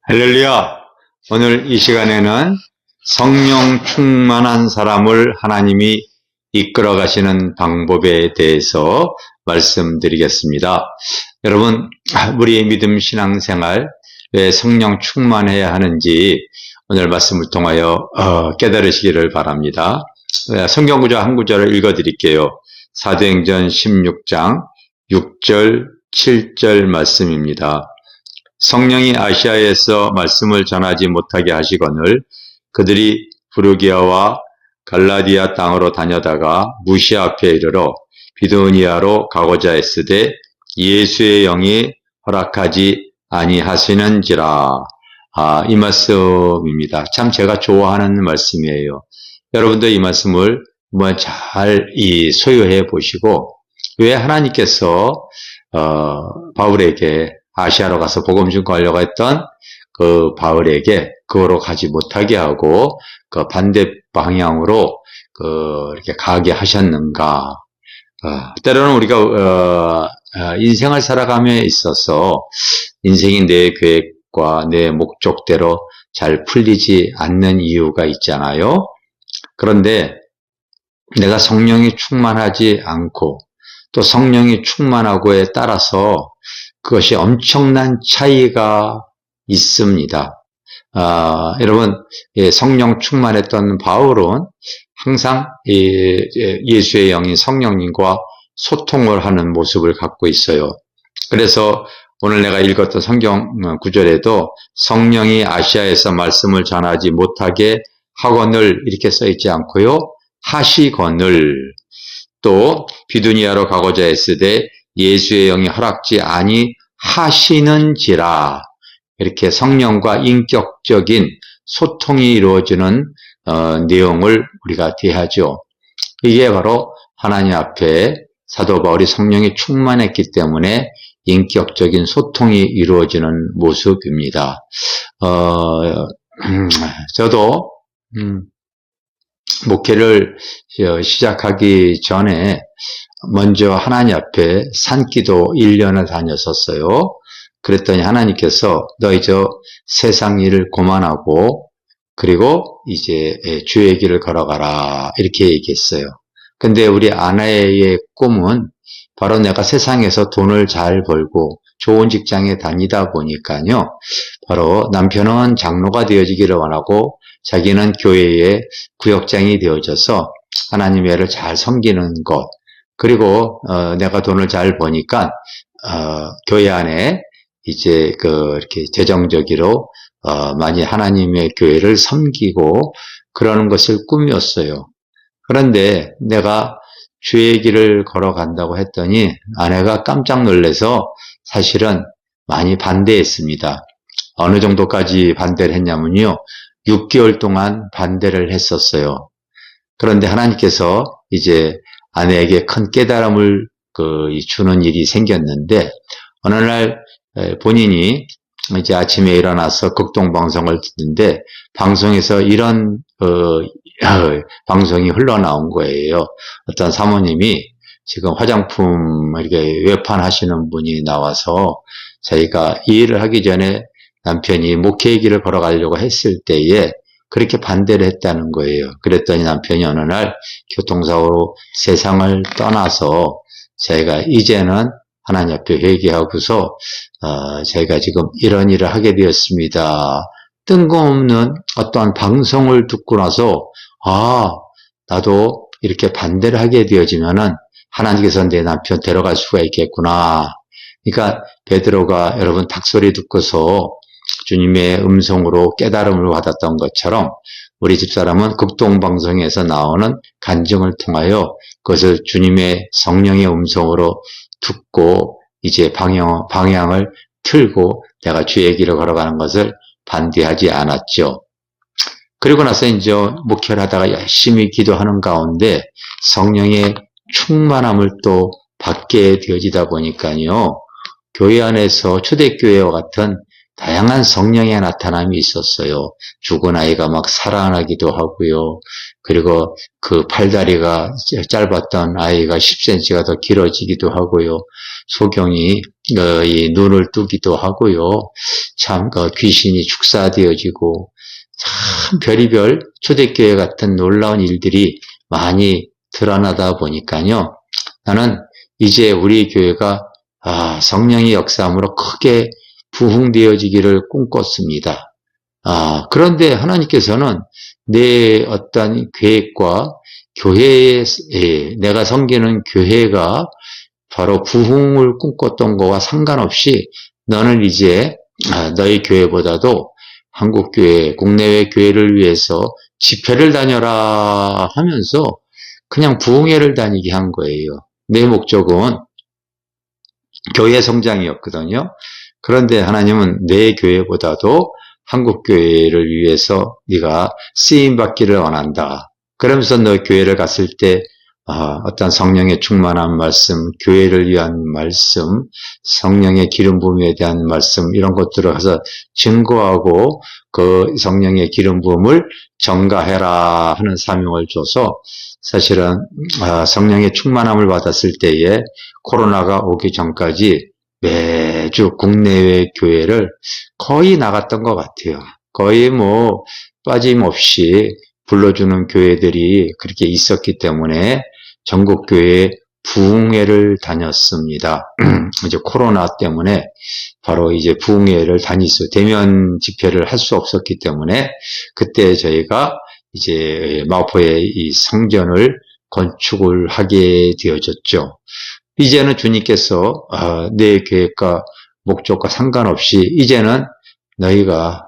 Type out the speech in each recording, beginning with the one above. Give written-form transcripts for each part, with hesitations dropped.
할렐루야! 오늘 이 시간에는 성령 충만한 사람을 하나님이 이끌어 가시는 방법에 대해서 말씀드리겠습니다. 여러분, 우리의 믿음 신앙생활, 왜 성령 충만해야 하는지 오늘 말씀을 통하여 깨달으시기를 바랍니다. 성경 구절 한 구절을 읽어드릴게요. 사도행전 16장 6절, 7절 말씀입니다. 성령이 아시아에서 말씀을 전하지 못하게 하시거늘 그들이 부르기아와 갈라디아 땅으로 다녀다가 무시아 앞에 이르러 비두니아로 가고자 했으되 예수의 영이 허락하지 아니하시는지라. 이 말씀입니다. 참 제가 좋아하는 말씀이에요. 여러분도 이 말씀을 한번 잘 소유해 보시고, 왜 하나님께서 바울에게 아시아로 가서 복음 전하려고 했던 그 바울에게 그거로 가지 못하게 하고 그 반대 방향으로 이렇게 가게 하셨는가? 때로는 우리가 인생을 살아감에 있어서 인생이 내 계획과 내 목적대로 잘 풀리지 않는 이유가 있잖아요. 그런데 내가 성령이 충만하지 않고 또 성령이 충만하고에 따라서 그것이 엄청난 차이가 있습니다. 여러분, 성령 충만했던 바울은 항상 예수의 영인 성령님과 소통을 하는 모습을 갖고 있어요. 그래서 오늘 내가 읽었던 성경 구절에도 성령이 아시아에서 말씀을 전하지 못하게 하거늘 이렇게 써있지 않고요. 하시거늘, 또 비두니아로 가고자 했으되 예수의 영이 허락지 아니하시는지라. 이렇게 성령과 인격적인 소통이 이루어지는 내용을 우리가 대하죠. 이게 바로 하나님 앞에 사도 바울이 성령이 충만했기 때문에 인격적인 소통이 이루어지는 모습입니다. 저도 목회를 시작하기 전에 먼저 하나님 앞에 산기도 1년을 다녔었어요. 그랬더니 하나님께서 너 이제 세상 일을 그만하고 그리고 이제 주의 길을 걸어가라 이렇게 얘기했어요. 근데 우리 아내의 꿈은 바로 내가 세상에서 돈을 잘 벌고 좋은 직장에 다니다 보니까요. 바로 남편은 장로가 되어지기를 원하고 자기는 교회의 구역장이 되어져서 하나님의 애를 잘 섬기는 것, 그리고 내가 돈을 잘 버니까 교회 안에 이제 이렇게 재정적으로 많이 하나님의 교회를 섬기고 그러는 것을 꿈이었어요. 그런데 내가 주의 길을 걸어간다고 했더니 아내가 깜짝 놀라서 사실은 많이 반대했습니다. 어느 정도까지 반대를 했냐면요. 6개월 동안 반대를 했었어요. 그런데 하나님께서 이제 아내에게 큰 깨달음을 주는 일이 생겼는데, 어느 날 본인이 이제 아침에 일어나서 극동방송을 듣는데 방송에서 이런 방송이 흘러나온 거예요. 어떤 사모님이 지금 화장품 이렇게 외판하시는 분이 나와서 자기가 이 일을 하기 전에 남편이 목회의 길을 걸어가려고 했을 때에 그렇게 반대를 했다는 거예요. 그랬더니 남편이 어느 날 교통사고로 세상을 떠나서 제가 이제는 하나님 앞에 회개하고서 제가 지금 이런 일을 하게 되었습니다. 뜬금없는 어떠한 방송을 듣고 나서 나도 이렇게 반대를 하게 되어지면은 하나님께서 내 남편 데려갈 수가 있겠구나. 그러니까 베드로가 여러분 닭소리 듣고서 주님의 음성으로 깨달음을 받았던 것처럼 우리 집사람은 극동방송에서 나오는 간증을 통하여 그것을 주님의 성령의 음성으로 듣고 이제 방향을 틀고 내가 주의 길을 걸어가는 것을 반대하지 않았죠. 그리고 나서 이제 목회를 하다가 열심히 기도하는 가운데 성령의 충만함을 또 받게 되어지다 보니까요. 교회 안에서 초대교회와 같은 다양한 성령의 나타남이 있었어요. 죽은 아이가 막 살아나기도 하고요. 그리고 그 팔다리가 짧았던 아이가 10cm가 더 길어지기도 하고요. 소경이 이 눈을 뜨기도 하고요. 참 귀신이 축사되어지고 참 별의별 초대교회 같은 놀라운 일들이 많이 드러나다 보니까요. 나는 이제 우리 교회가 성령의 역사함으로 크게 부흥되어지기를 꿈꿨습니다. 그런데 하나님께서는 내 어떤 계획과 교회에 내가 섬기는 교회가 바로 부흥을 꿈꿨던 거와 상관없이 너는 이제 너희 교회보다도 한국교회, 국내외 교회를 위해서 집회를 다녀라 하면서 그냥 부흥회를 다니게 한 거예요. 내 목적은 교회 성장이었거든요. 그런데 하나님은 내 교회보다도 한국교회를 위해서 네가 쓰임받기를 원한다. 그러면서 너 교회를 갔을 때 어떤 성령의 충만한 말씀, 교회를 위한 말씀, 성령의 기름 부음에 대한 말씀 이런 것들을 가서 증거하고 그 성령의 기름 부음을 전가해라 하는 사명을 줘서 사실은 성령의 충만함을 받았을 때에 코로나가 오기 전까지 매주 국내외 교회를 거의 나갔던 것 같아요. 거의 빠짐없이 불러주는 교회들이 그렇게 있었기 때문에 전국교회 부흥회를 다녔습니다. 이제 코로나 때문에 바로 이제 부흥회를 대면 집회를 할 수 없었기 때문에 그때 저희가 이제 마포에 이 성전을 건축을 하게 되어졌죠. 이제는 주님께서 내 계획과 목적과 상관없이 이제는 너희가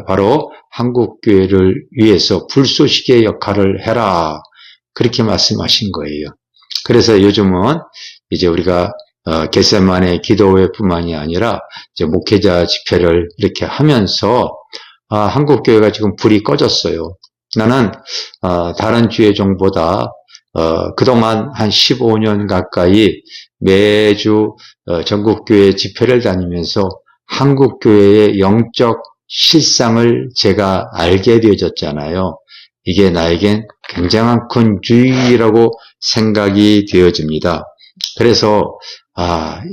바로 한국교회를 위해서 불쏘시개의 역할을 해라. 그렇게 말씀하신 거예요. 그래서 요즘은 이제 우리가 겟세마네 기도회뿐만이 아니라 이제 목회자 집회를 이렇게 하면서 한국교회가 지금 불이 꺼졌어요. 나는 다른 주의종보다 그동안 한 15년 가까이 매주 전국교회 집회를 다니면서 한국교회의 영적 실상을 제가 알게 되어졌잖아요. 이게 나에겐 굉장한 큰 주의라고 생각이 되어집니다. 그래서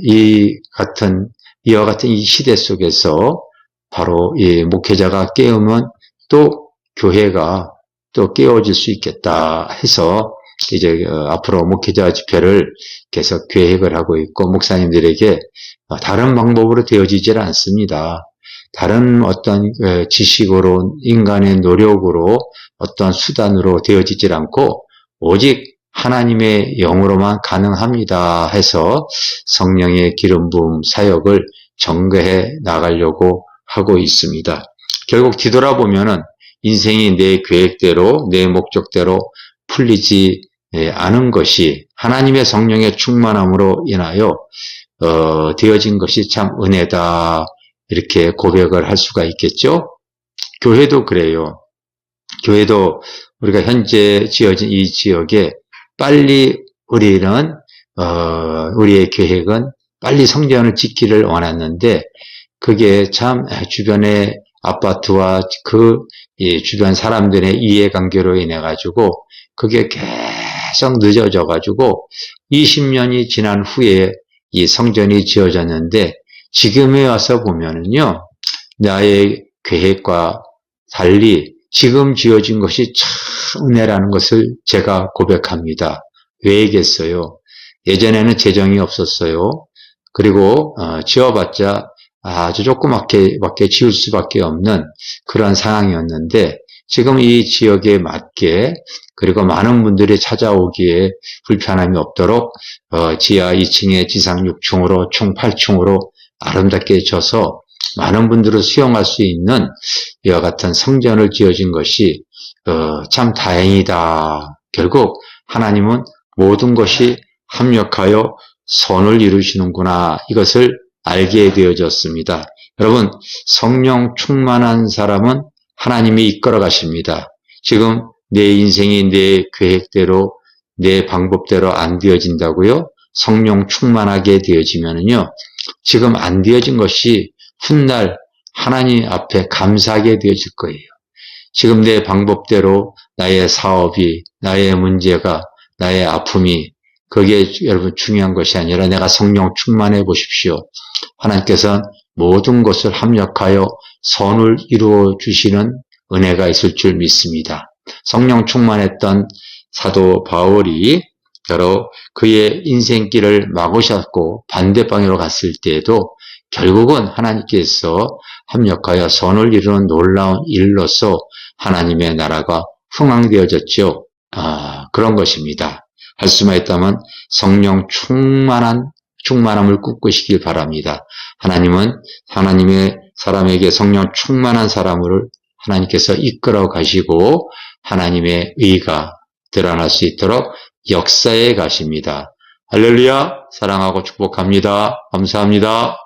이와 같은 이 시대 속에서 바로 이 목회자가 깨우면 또 교회가 또 깨워질 수 있겠다 해서 이제 앞으로 목회자 집회를 계속 계획을 하고 있고 목사님들에게 다른 방법으로 되어지질 않습니다. 다른 어떤 지식으로 인간의 노력으로 어떤 수단으로 되어지질 않고 오직 하나님의 영으로만 가능합니다 해서 성령의 기름 부음 사역을 전개해 나가려고 하고 있습니다. 결국 뒤돌아보면은 인생이 내 계획대로 내 목적대로 풀리지 않은 것이 하나님의 성령의 충만함으로 인하여 되어진 것이 참 은혜다 이렇게 고백을 할 수가 있겠죠. 교회도 그래요. 교회도 우리가 현재 지어진 이 지역에 빨리 우리의 계획은 빨리 성전을 짓기를 원했는데 그게 참 주변의 아파트와 주변 사람들의 이해관계로 인해 가지고 그게 계속 늦어져 가지고 20년이 지난 후에 이 성전이 지어졌는데 지금에 와서 보면은요, 나의 계획과 달리 지금 지어진 것이 참 은혜라는 것을 제가 고백합니다. 왜겠어요? 예전에는 재정이 없었어요. 그리고 지어봤자 아주 조그맣게 지을 수밖에 없는 그런 상황이었는데 지금 이 지역에 맞게 그리고 많은 분들이 찾아오기에 불편함이 없도록 지하 2층에 지상 6층으로 총 8층으로 아름답게 져서 많은 분들을 수용할 수 있는 이와 같은 성전을 지어진 것이 참 다행이다. 결국 하나님은 모든 것이 합력하여 선을 이루시는구나. 이것을 알게 되어졌습니다. 여러분, 성령 충만한 사람은 하나님이 이끌어 가십니다. 지금 내 인생이 내 계획대로 내 방법대로 안 되어진다고요? 성령 충만하게 되어지면은요, 지금 안 되어진 것이 훗날 하나님 앞에 감사하게 되어질 거예요. 지금 내 방법대로 나의 사업이, 나의 문제가, 나의 아픔이 그게 여러분 중요한 것이 아니라 내가 성령 충만해 보십시오. 하나님께서는 모든 것을 합력하여 선을 이루어 주시는 은혜가 있을 줄 믿습니다. 성령 충만했던 사도 바울이 바로 그의 인생길을 막으셨고 반대방향으로 갔을 때에도 결국은 하나님께서 합력하여 선을 이루는 놀라운 일로서 하나님의 나라가 흥왕되어졌죠. 그런 것입니다. 할 수만 있다면 성령 충만함을 꿈꾸시길 바랍니다. 하나님은 하나님의 사람에게 성령 충만한 사람을 하나님께서 이끌어 가시고 하나님의 의가 드러날 수 있도록 역사에 가십니다. 할렐루야, 사랑하고 축복합니다. 감사합니다.